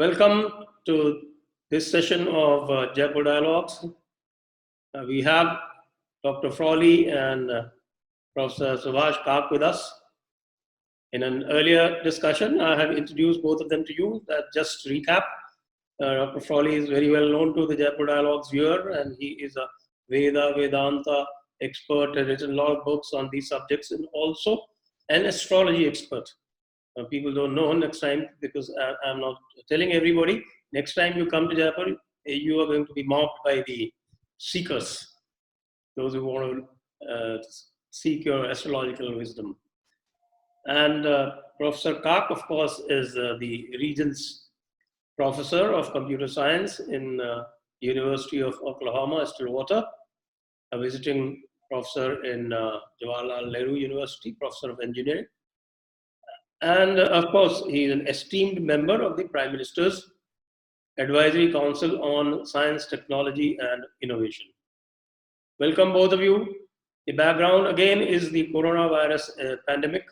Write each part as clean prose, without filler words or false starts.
Welcome to this session of Jaipur Dialogues. We have Dr. Frawley and Professor Subhash Kak with us. In an earlier discussion, I have introduced both of them to you. Just to recap, Dr. Frawley is very well known to the Jaipur Dialogues viewer, and he is a Vedanta expert and written a lot of books on these subjects, and also an astrology expert. People don't know next time, because I'm not telling everybody. Next time you come to Jaipur, you are going to be mocked by the seekers, those who want to seek your astrological wisdom. And Professor Kak, of course, is the Regents Professor of Computer Science in University of Oklahoma, Stillwater, a visiting professor in Jawaharlal Nehru University, Professor of Engineering. And of course, he is an esteemed member of the Prime Minister's Advisory Council on Science, Technology and Innovation. Welcome both of you. The background again is the coronavirus pandemic.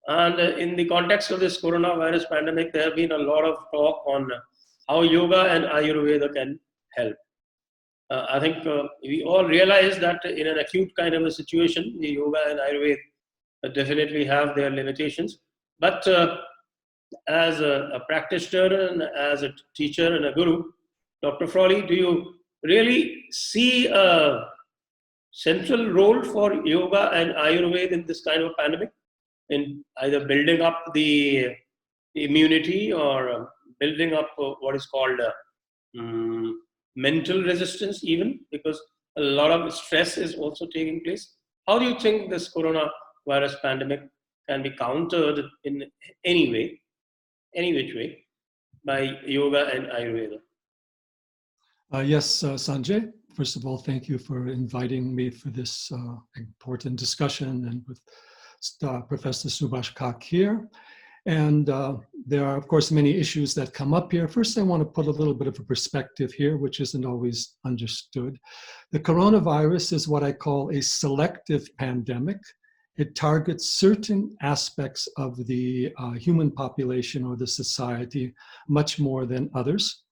And in the context of this coronavirus pandemic, there have been a lot of talk on how yoga and Ayurveda can help. I think we all realize that in an acute kind of a situation, the yoga and Ayurveda definitely have their limitations. But as a practitioner and as a teacher and a guru, Dr. Frawley, do you really see a central role for yoga and Ayurveda in this kind of pandemic, in either building up the immunity or building up what is called mental resistance, even because a lot of stress is also taking place? How do you think this coronavirus pandemic can be countered in any way, any which way, by yoga and Ayurveda? Yes, Sanjay. First of all, thank you for inviting me for this important discussion, and with Professor Subhash Kak here. And there are, of course, many issues that come up here. First, I want to put a little bit of a perspective here, which isn't always understood. The coronavirus is what I call a selective pandemic. It targets certain aspects of the human population or the society much more than others.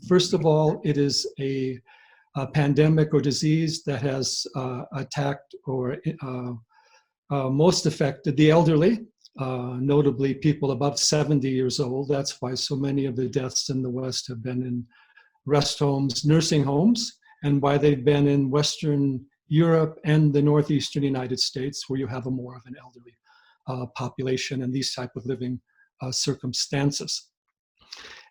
First of all, it is a pandemic or disease that has attacked or most affected the elderly, notably people above 70 years old. That's why so many of the deaths in the West have been in rest homes, nursing homes, and why they've been in Western Europe and the northeastern United States, where you have a more of an elderly population and these type of living circumstances.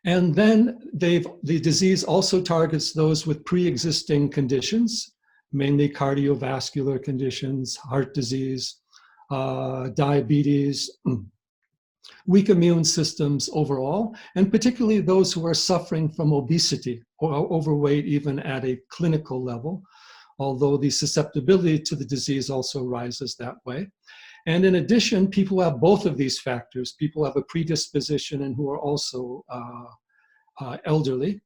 And then the disease also targets those with pre-existing conditions, mainly cardiovascular conditions, heart disease, diabetes, weak immune systems overall, and particularly those who are suffering from obesity or overweight even at a clinical level, although the susceptibility to the disease also rises that way. And in addition, people who have both of these factors, people who have a predisposition and who are also elderly,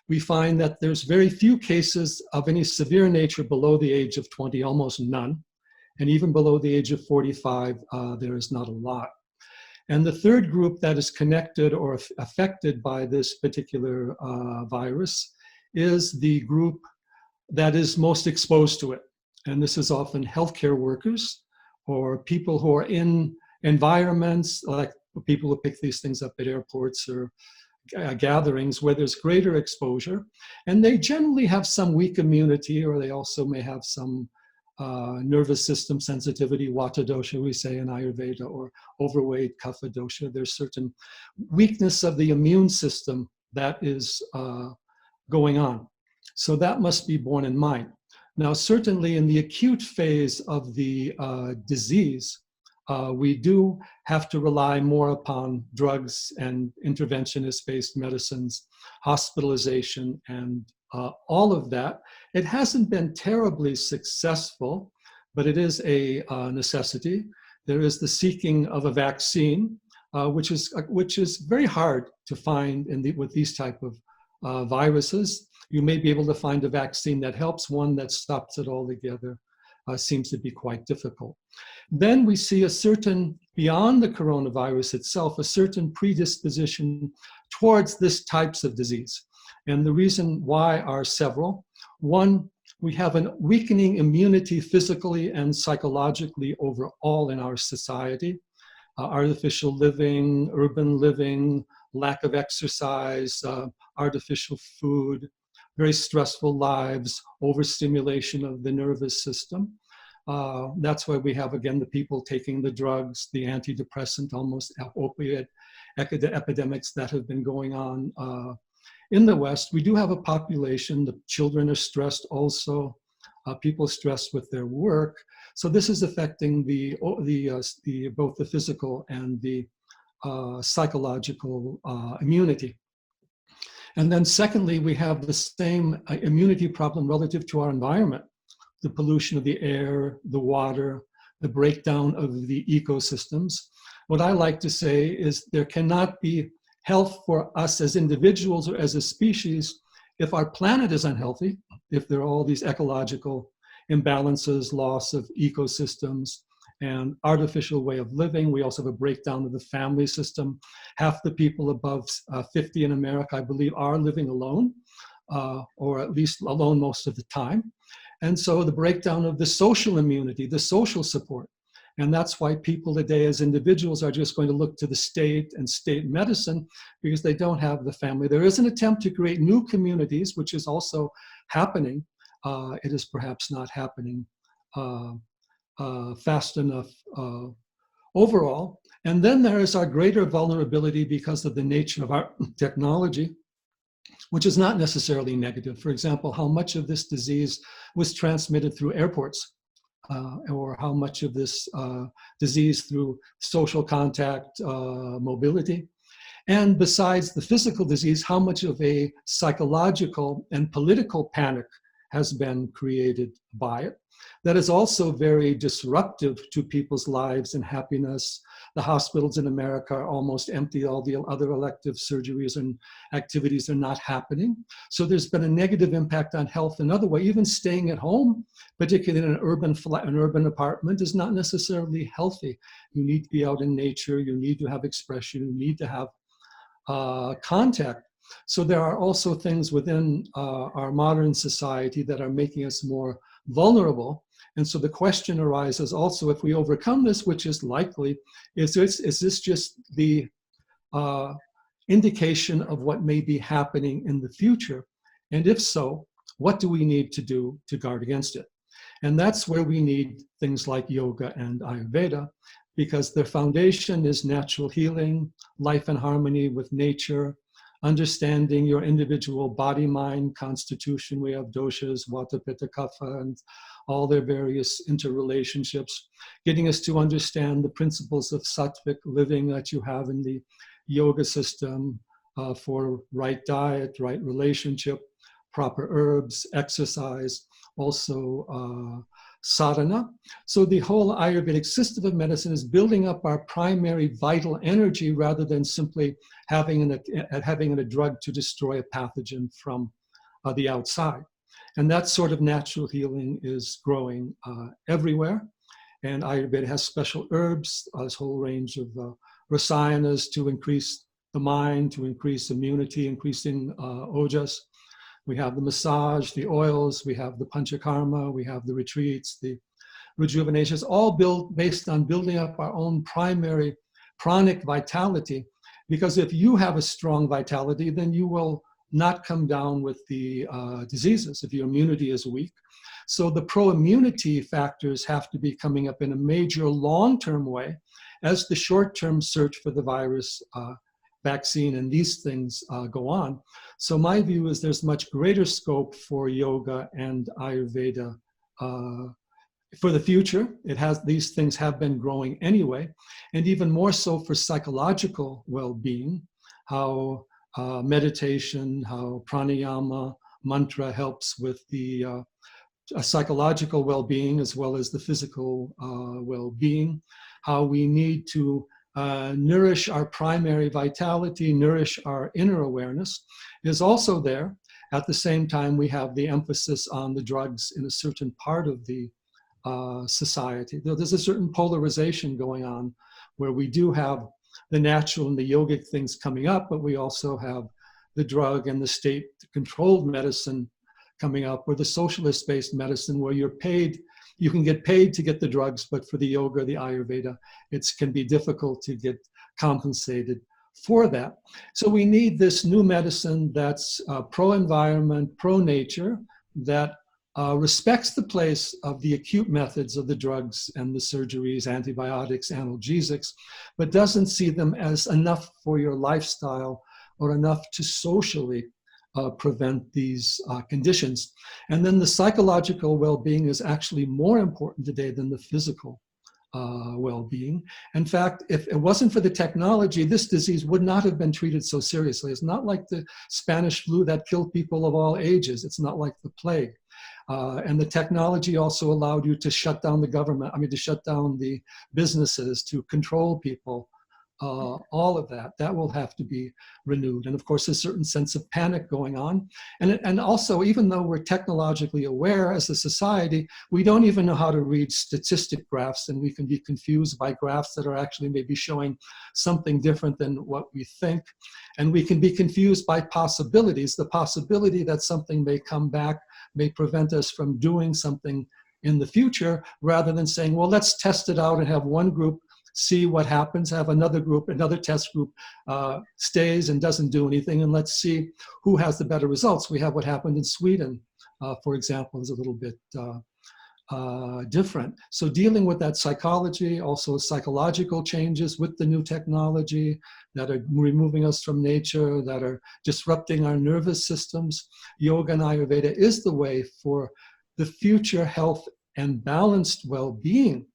we find that there's very few cases of any severe nature below the age of 20, almost none. And even below the age of 45, there is not a lot. And the third group that is connected or affected by this particular virus is the group that is most exposed to it. And this is often healthcare workers or people who are in environments like people who pick these things up at airports or gatherings where there's greater exposure. And they generally have some weak immunity, or they also may have some nervous system sensitivity, Vata dosha, we say in Ayurveda, or overweight, Kapha dosha. There's certain weakness of the immune system that is going on. So that must be borne in mind. Now, certainly in the acute phase of the disease, we do have to rely more upon drugs and interventionist-based medicines, hospitalization, and all of that. It hasn't been terribly successful, but it is a necessity. There is the seeking of a vaccine, which is very hard to find with these type of viruses. You may be able to find a vaccine that helps, one that stops it altogether. seems to be quite difficult. Then we see a certain, beyond the coronavirus itself, a certain predisposition towards this types of disease. And the reason why are several. One, we have a weakening immunity physically and psychologically overall in our society. Artificial living, urban living, lack of exercise, artificial food, very stressful lives, overstimulation of the nervous system. That's why we have, again, the people taking the drugs, the antidepressant, almost opiate epidemics that have been going on in the West. We do have a population, the children are stressed also, people stressed with their work. So this is affecting both the physical and the psychological immunity. And then secondly, we have the same immunity problem relative to our environment, the pollution of the air, the water, the breakdown of the ecosystems. What I like to say is there cannot be health for us as individuals or as a species if our planet is unhealthy, if there are all these ecological imbalances, loss of ecosystems, and artificial way of living. We also have a breakdown of the family system. Half the people above 50 in America, I believe, are living alone, or at least alone most of the time. And so the breakdown of the social immunity, the social support. And that's why people today as individuals are just going to look to the state and state medicine because they don't have the family. There is an attempt to create new communities, which is also happening. It is perhaps not happening fast enough overall. And then there is our greater vulnerability because of the nature of our technology, which is not necessarily negative. For example, how much of this disease was transmitted through airports, or how much of this disease through social contact, mobility. And besides the physical disease, how much of a psychological and political panic has been created by it. That is also very disruptive to people's lives and happiness. The hospitals in America are almost empty. All the other elective surgeries and activities are not happening. So there's been a negative impact on health another way. Even staying at home, particularly in an urban flat, an urban apartment, is not necessarily healthy. You need to be out in nature. You need to have expression. You need to have contact. So there are also things within our modern society that are making us more vulnerable. And so the question arises also, if we overcome this, which is likely, is this just the indication of what may be happening in the future? And if so, what do we need to do to guard against it? And that's where we need things like yoga and Ayurveda, because their foundation is natural healing, life in harmony with nature, understanding your individual body, mind, constitution. We have doshas, vata, pitta, kapha, and all their various interrelationships, getting us to understand the principles of sattvic living that you have in the yoga system for right diet, right relationship, proper herbs, exercise, also sadhana. So the whole Ayurvedic system of medicine is building up our primary vital energy rather than simply having a drug to destroy a pathogen from the outside. And that sort of natural healing is growing everywhere. And Ayurveda has special herbs, a whole range of rasayanas to increase the mind, to increase immunity, increasing ojas. We have the massage, the oils, we have the panchakarma, we have the retreats, the rejuvenations, all based on building up our own primary pranic vitality. Because if you have a strong vitality, then you will not come down with the diseases if your immunity is weak. So the pro-immunity factors have to be coming up in a major long-term way as the short-term search for the virus vaccine and these things go on. So my view is there's much greater scope for yoga and Ayurveda for the future. These things have been growing anyway, and even more so for psychological well-being, how meditation, how pranayama, mantra helps with the psychological well-being as well as the physical well-being, how we need to nourish our primary vitality, nourish our inner awareness is also there. At the same time, we have the emphasis on the drugs in a certain part of the society. There's a certain polarization going on where we do have the natural and the yogic things coming up, but we also have the drug and the state-controlled medicine coming up, or the socialist-based medicine where you're paid, you can get paid to get the drugs, but for the yoga, the Ayurveda, it can be difficult to get compensated for that. So we need this new medicine that's pro-environment, pro-nature, that respects the place of the acute methods of the drugs and the surgeries, antibiotics, analgesics, but doesn't see them as enough for your lifestyle or enough to socially prevent these conditions. And then the psychological well-being is actually more important today than the physical well-being. In fact, if it wasn't for the technology, this disease would not have been treated so seriously. It's not like the Spanish flu that killed people of all ages. It's not like the plague. And the technology also allowed you to shut down the government, to shut down the businesses, to control people. All of that will have to be renewed. And of course, a certain sense of panic going on. And also, even though we're technologically aware as a society, we don't even know how to read statistic graphs, and we can be confused by graphs that are actually maybe showing something different than what we think. And we can be confused by possibilities. The possibility that something may come back may prevent us from doing something in the future, rather than saying, well, let's test it out and have one group see what happens, have another group, another test group stays and doesn't do anything, and let's see who has the better results. We have what happened in Sweden, for example, is a little bit different. So dealing with that psychology, also psychological changes with the new technology that are removing us from nature, that are disrupting our nervous systems, Yoga and Ayurveda is the way for the future health and balanced well-being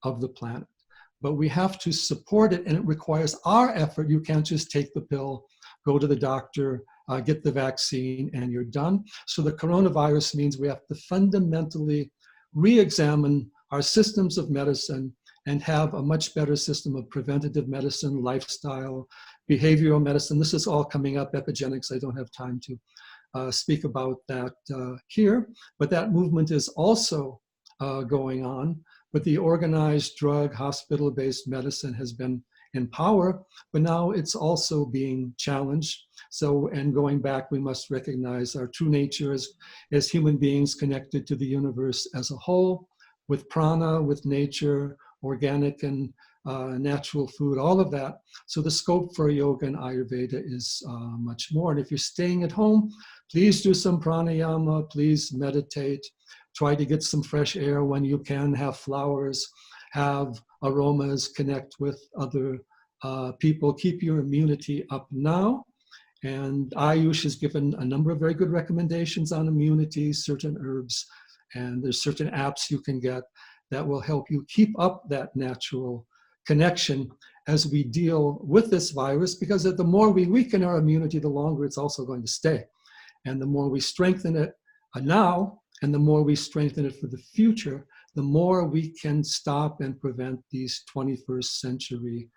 of the planet. But we have to support it, and it requires our effort. You can't just take the pill, go to the doctor, get the vaccine, and you're done. So the coronavirus means we have to fundamentally re-examine our systems of medicine and have a much better system of preventative medicine, lifestyle, behavioral medicine. This is all coming up, epigenetics. I don't have time to speak about that here, but that movement is also going on. But the organized drug, hospital-based medicine has been in power, but now it's also being challenged. So, and going back, we must recognize our true nature as human beings connected to the universe as a whole, with prana, with nature, organic and natural food, all of that. So the scope for yoga and Ayurveda is much more. And if you're staying at home, please do some pranayama, please meditate. Try to get some fresh air when you can, have flowers, have aromas, connect with other people, keep your immunity up now. And Ayush has given a number of very good recommendations on immunity, certain herbs, and there's certain apps you can get that will help you keep up that natural connection as we deal with this virus, because the more we weaken our immunity, the longer it's also going to stay. And the more we strengthen it now, and the more we strengthen it for the future, the more we can stop and prevent these 21st century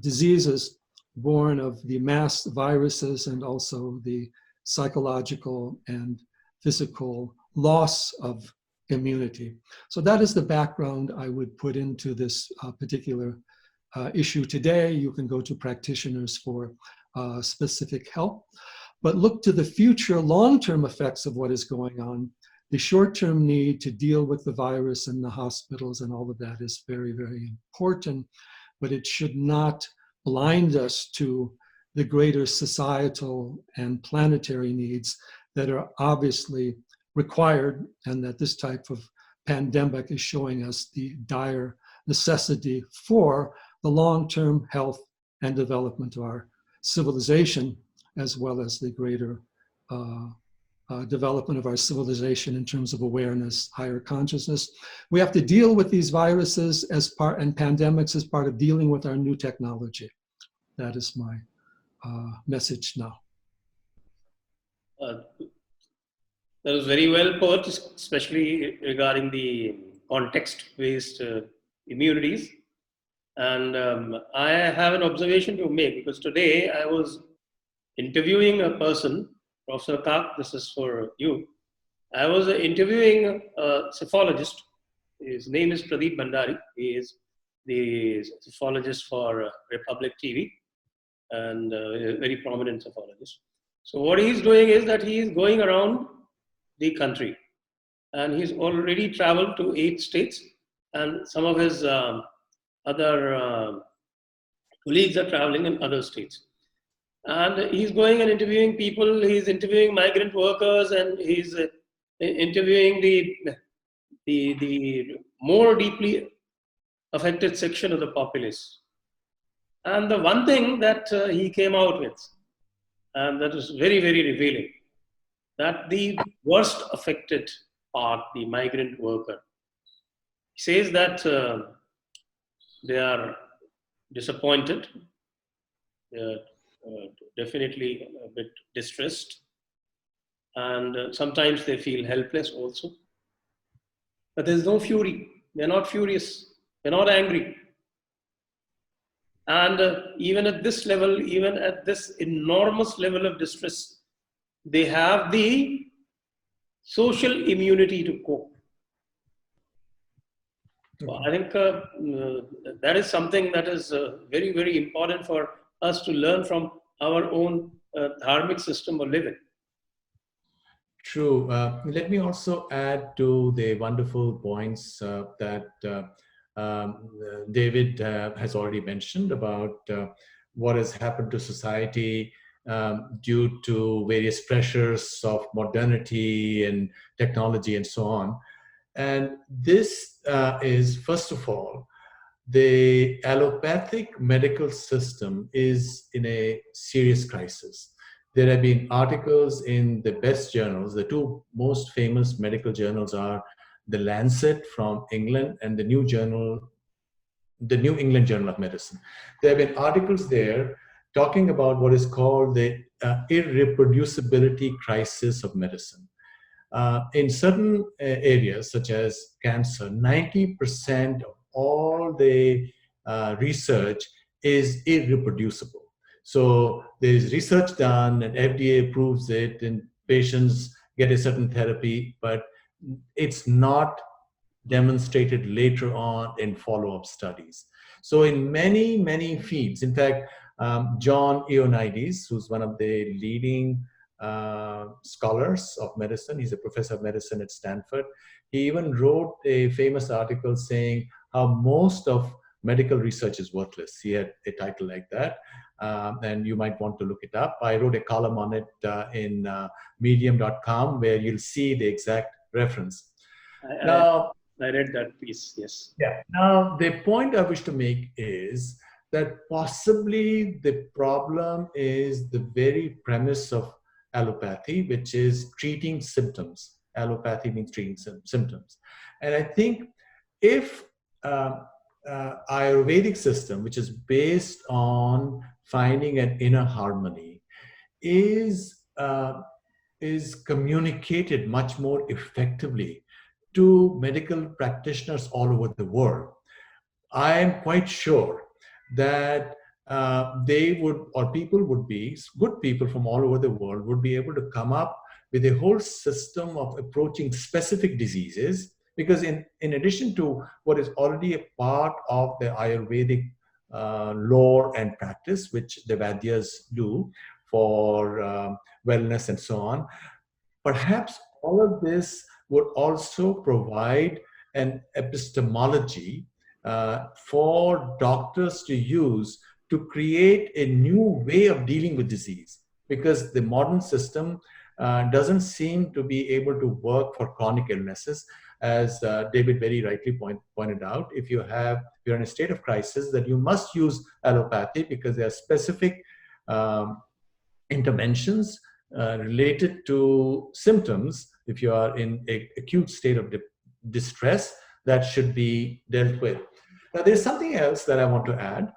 diseases born of the mass viruses and also the psychological and physical loss of immunity. So that is the background I would put into this particular issue today. You can go to practitioners for specific help, but look to the future long-term effects of what is going on. The short-term need to deal with the virus and the hospitals and all of that is very, very important, but it should not blind us to the greater societal and planetary needs that are obviously required, and that this type of pandemic is showing us the dire necessity for the long-term health and development of our civilization, as well as the greater development of our civilization in terms of awareness, higher consciousness. We have to deal with these viruses as part, and pandemics as part of dealing with our new technology. That is my message now. That was very well put, especially regarding the context-based immunities. And I have an observation to make, because today I was interviewing a person, Professor Kak, this is for you. I was interviewing a psephologist his name is Pradeep Bhandari. He is the sophologist for Republic TV and a very prominent sophologist. So what he's doing is that he is going around the country, and he's already traveled to 8 states, and some of his other colleagues are traveling in other states. And he's going and interviewing people. He's interviewing migrant workers, and he's interviewing the more deeply affected section of the populace. And the one thing that he came out with, and that is very, very revealing, that the worst affected part, the migrant worker, says that they are disappointed, they are definitely a bit distressed, and sometimes they feel helpless also. But there's no fury. They're not furious. They're not angry. And even at this level, even at this enormous level of distress, they have the social immunity to cope. So I think that is something that is very, very important for us to learn from our own dharmic system of living. True. Let me also add to the wonderful points that David has already mentioned about what has happened to society due to various pressures of modernity and technology and so on. And this is, first of all, the allopathic medical system is in a serious crisis. There have been articles in the best journals. The two most famous medical journals are the Lancet from England and the New England Journal of Medicine. There have been articles there talking about what is called the irreproducibility crisis of medicine. In certain areas, such as cancer, 90% of all the research is irreproducible. So there is research done and FDA approves it and patients get a certain therapy, but it's not demonstrated later on in follow-up studies. So in many, many fields, in fact, John Ioannidis, who's one of the leading scholars of medicine, he's a professor of medicine at Stanford, he even wrote a famous article saying how most of medical research is worthless. He had a title like that. And you might want to look it up. I wrote a column on it in medium.com where you'll see the exact reference. I read that piece, yes. Yeah. Now, the point I wish to make is that possibly the problem is the very premise of allopathy, which is treating symptoms. Allopathy means treating symptoms. And I think if Ayurvedic system, which is based on finding an inner harmony, is communicated much more effectively to medical practitioners all over the world, I am quite sure that they would, or people would be, good people from all over the world would be able to come up with a whole system of approaching specific diseases, because in addition to what is already a part of the Ayurvedic lore and practice, which the Vaidyas do for wellness and so on, perhaps all of this would also provide an epistemology for doctors to use to create a new way of dealing with disease, because the modern system doesn't seem to be able to work for chronic illnesses. As David very rightly pointed out, if you're in a state of crisis, that you must use allopathy because there are specific interventions related to symptoms. If you are in an acute state of distress, that should be dealt with. Now, there's something else that I want to add.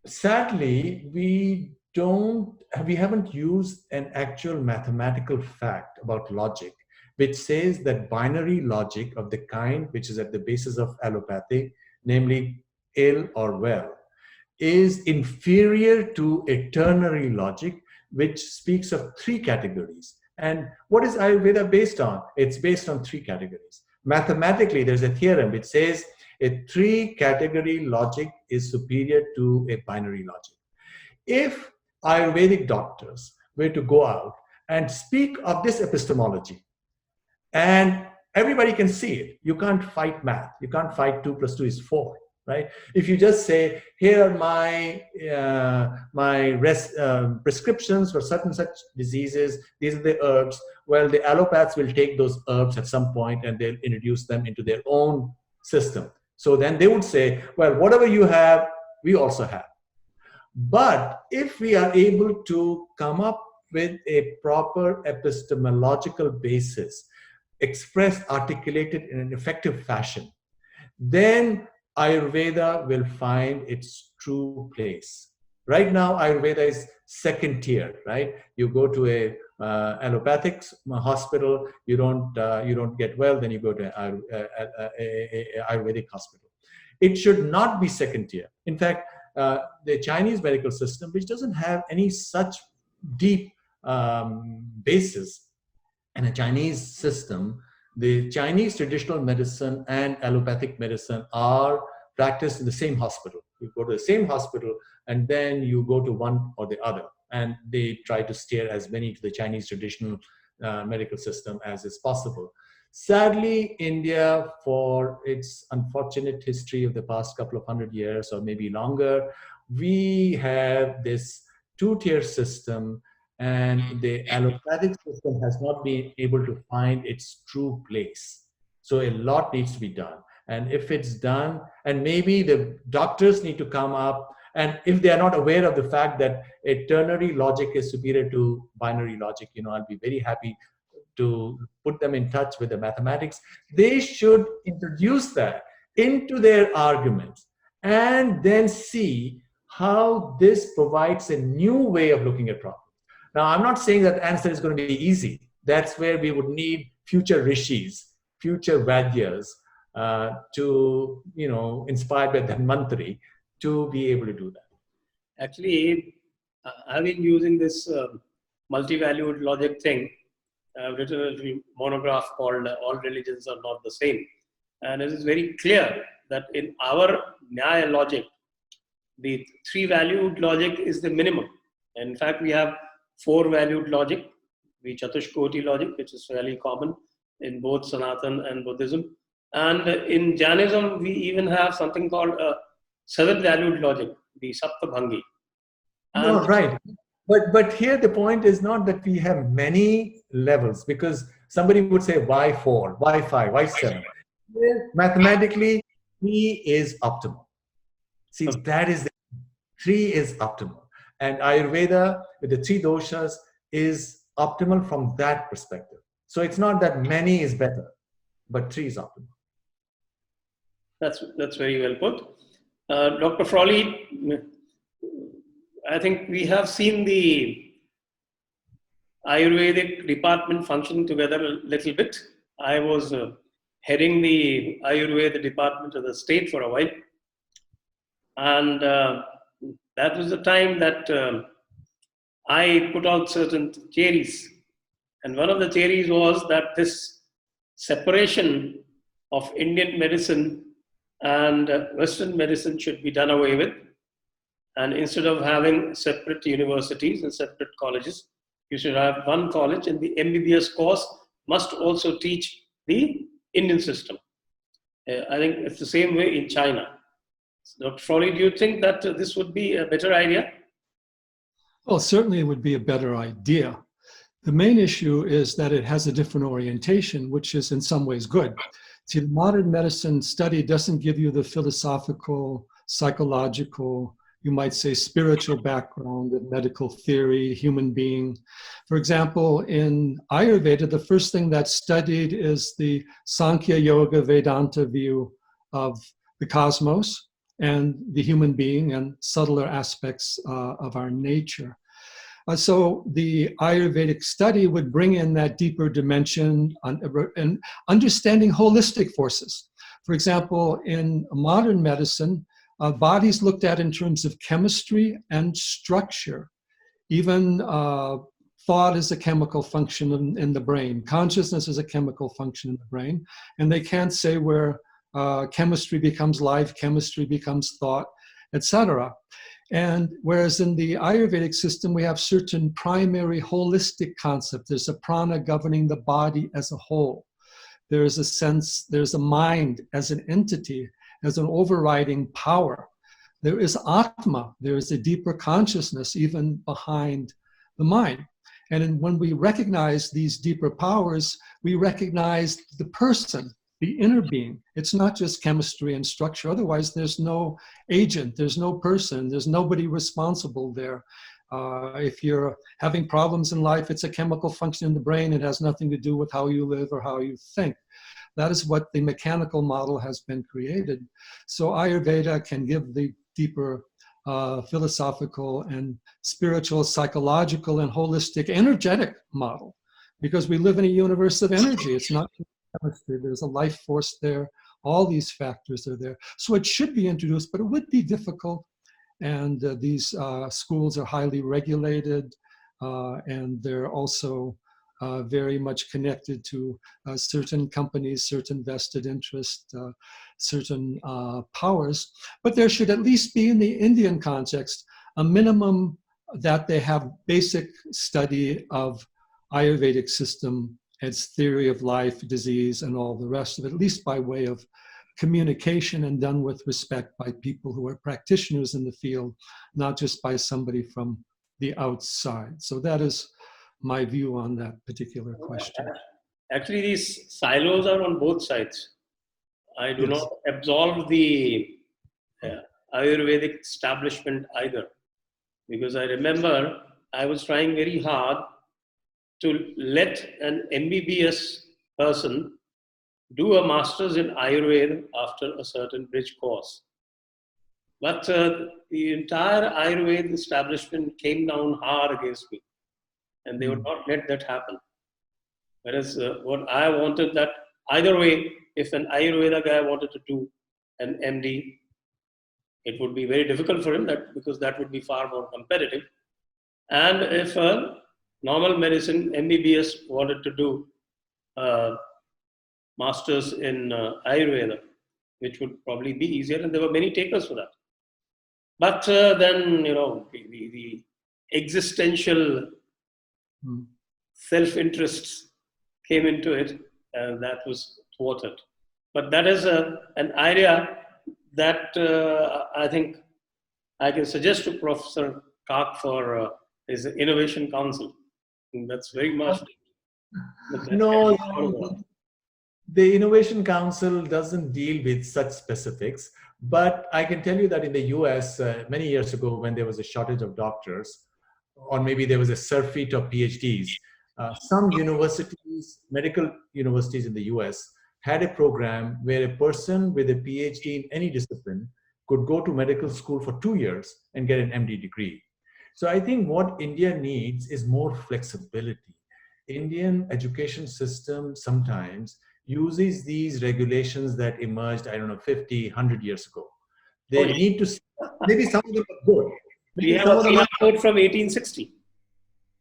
Sadly, we haven't used an actual mathematical fact about logic, which says that binary logic of the kind which is at the basis of allopathy, namely ill or well, is inferior to a ternary logic, which speaks of 3 categories. And what is Ayurveda based on? It's based on 3 categories. Mathematically, there's a theorem which says a 3-category logic is superior to a binary logic. If Ayurvedic doctors were to go out and speak of this epistemology, and everybody can see it, you can't fight math. You can't fight 2 + 2 is 4, right? If you just say, here are my prescriptions for certain such diseases, these are the herbs, well, the allopaths will take those herbs at some point and they'll introduce them into their own system. So then they would say, well, whatever you have, we also have. But if we are able to come up with a proper epistemological basis, expressed, articulated in an effective fashion, then Ayurveda will find its true place. Right now, Ayurveda is second tier, right? You go to a allopathic hospital, you don't get well, then you go to a Ayurvedic hospital. It should not be second tier. In fact, the Chinese medical system, which doesn't have any such deep basis in a Chinese system, the Chinese traditional medicine and allopathic medicine are practiced in the same hospital. You go to the same hospital and then you go to one or the other, and they try to steer as many to the Chinese traditional medical system as is possible. Sadly, India, for its unfortunate history of the past couple of 100 years or maybe longer, we have this 2-tier system, and the allopathic system has not been able to find its true place. So a lot needs to be done. And if it's done, and maybe the doctors need to come up, and if they are not aware of the fact that a ternary logic is superior to binary logic, I'll be very happy to put them in touch with the mathematics. They should introduce that into their arguments and then see how this provides a new way of looking at problems. Now, I'm not saying that the answer is going to be easy. That's where we would need future rishis, future Vaidyas, to, inspired by Dhanvantari, to be able to do that. Actually, I've been using this multi-valued logic thing. I've written a monograph called All Religions Are Not the Same. And it is very clear that in our Nyaya logic, the 3-valued logic is the minimum. In fact, we have 4-valued logic, the Chatushkoti logic, which is fairly common in both Sanatan and Buddhism. And in Jainism, we even have something called a 7-valued logic, the Saptabhangi. No, right. But here the point is not that we have many levels, because somebody would say, why 4, why 5, why 7? Mathematically, 3 is optimal. See, that is 3 is optimal. And Ayurveda with the 3 doshas is optimal from that perspective. So it's not that many is better, but 3 is optimal. That's very well put. Dr. Frawley, I think we have seen the Ayurvedic department function together a little bit. I was heading the Ayurveda department of the state for a while. And that was the time that I put out certain theories. And one of the theories was that this separation of Indian medicine and Western medicine should be done away with. And instead of having separate universities and separate colleges, you should have one college, and the MBBS course must also teach the Indian system. I think it's the same way in China. Dr. Frawley, do you think that this would be a better idea? Well, certainly it would be a better idea. The main issue is that it has a different orientation, which is in some ways good. See, the modern medicine study doesn't give you the philosophical, psychological, you might say spiritual background of medical theory, human being. For example, in Ayurveda, the first thing that's studied is the Sankhya Yoga Vedanta view of the cosmos and the human being and subtler aspects of our nature. So the Ayurvedic study would bring in that deeper dimension and understanding holistic forces. For example, in modern medicine, bodies looked at in terms of chemistry and structure. Even thought is a chemical function in the brain. Consciousness is a chemical function in the brain. And they can't say where chemistry becomes life, chemistry becomes thought, etc. And whereas in the Ayurvedic system, we have certain primary holistic concepts. There's a prana governing the body as a whole. There's a sense, there's a mind as an entity, as an overriding power. There is Atma, there is a deeper consciousness even behind the mind. And when we recognize these deeper powers, we recognize the person, the inner being. It's not just chemistry and structure. Otherwise, there's no agent, there's no person, there's nobody responsible there. If you're having problems in life, it's a chemical function in the brain. It has nothing to do with how you live or how you think. That is what the mechanical model has been created. So Ayurveda can give the deeper philosophical and spiritual, psychological, and holistic, energetic model, because we live in a universe of energy. It's not chemistry. There's a life force there. All these factors are there. So it should be introduced, but it would be difficult. And these schools are highly regulated, and they're also very much connected to certain companies, certain vested interest, certain powers. But there should at least be, in the Indian context, a minimum that they have basic study of Ayurvedic system, its theory of life, disease, and all the rest of it, at least by way of communication, and done with respect by people who are practitioners in the field, not just by somebody from the outside. So that is my view on that particular question. Actually, these silos are on both sides. I do Yes. not absolve the Ayurvedic establishment either, because I remember I was trying very hard to let an MBBS person do a master's in Ayurveda after a certain bridge course. But the entire Ayurveda establishment came down hard against me, and they would not let that happen. Whereas what I wanted, that either way, if an Ayurveda guy wanted to do an MD, it would be very difficult for him, because that would be far more competitive. And if a normal medicine MBBS wanted to do masters in Ayurveda, which would probably be easier, and there were many takers for that. But then, the existential self-interests came into it, and that was thwarted. But that is an idea that I think I can suggest to Professor Kak for his Innovation Council. And that's very much. No, the Innovation Council doesn't deal with such specifics, but I can tell you that in the US, many years ago, when there was a shortage of doctors, or maybe there was a surfeit of PhDs, some universities, medical universities in the US, had a program where a person with a PhD in any discipline could go to medical school for 2 years and get an MD degree. So I think what India needs is more flexibility. Indian education system sometimes uses these regulations that emerged, 50, 100 years ago. They need to, maybe some of them are good. We have a code from 1860.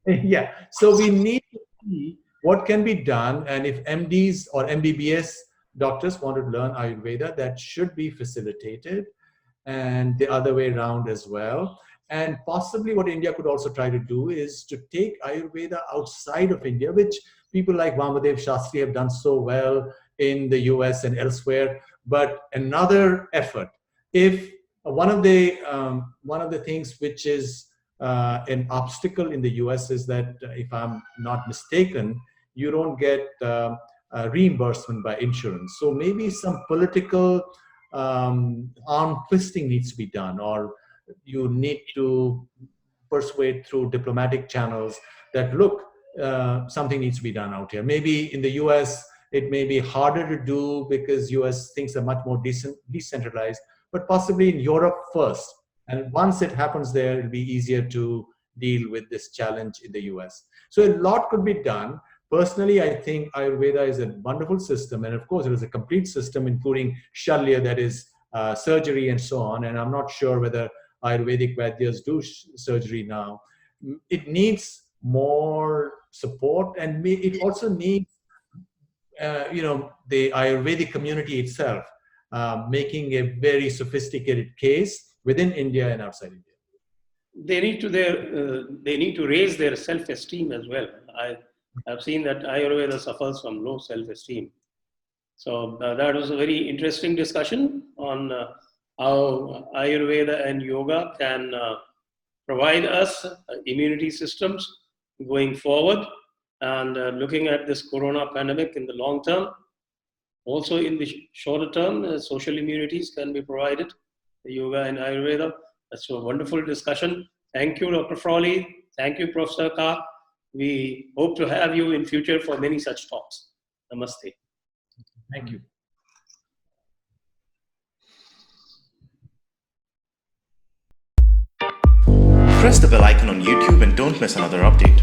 Yeah, so we need to see what can be done, and if MDs or MBBS doctors want to learn Ayurveda, that should be facilitated, and the other way around as well. And possibly what India could also try to do is to take Ayurveda outside of India, which people like Vamadev Shastri have done so well in the US and elsewhere. But another effort, if one of the things which is an obstacle in the US is that, if I'm not mistaken, you don't get reimbursement by insurance. So maybe some political arm twisting needs to be done, or you need to persuade through diplomatic channels that, look, something needs to be done out here. Maybe in the US, it may be harder to do because US things are much more decentralized, but possibly in Europe first. And once it happens there, it'll be easier to deal with this challenge in the US. So a lot could be done. Personally, I think Ayurveda is a wonderful system. And of course, it is a complete system, including Shalya, that is surgery and so on. And I'm not sure whether Ayurvedic Vaidyas do surgery now. It needs more support, and it also needs, the Ayurvedic community itself making a very sophisticated case within India and outside India. They need to raise their self-esteem as well. I've seen that Ayurveda suffers from low self-esteem. So that was a very interesting discussion on how Ayurveda and yoga can provide us immunity systems going forward, and looking at this corona pandemic in the long term. Also in the shorter term, social immunities can be provided, yoga and Ayurveda. That's a wonderful discussion. Thank you, Dr. Frawley. Thank you, Professor Kak. We hope to have you in future for many such talks. Namaste. Thank you. Press the bell icon on YouTube and don't miss another update.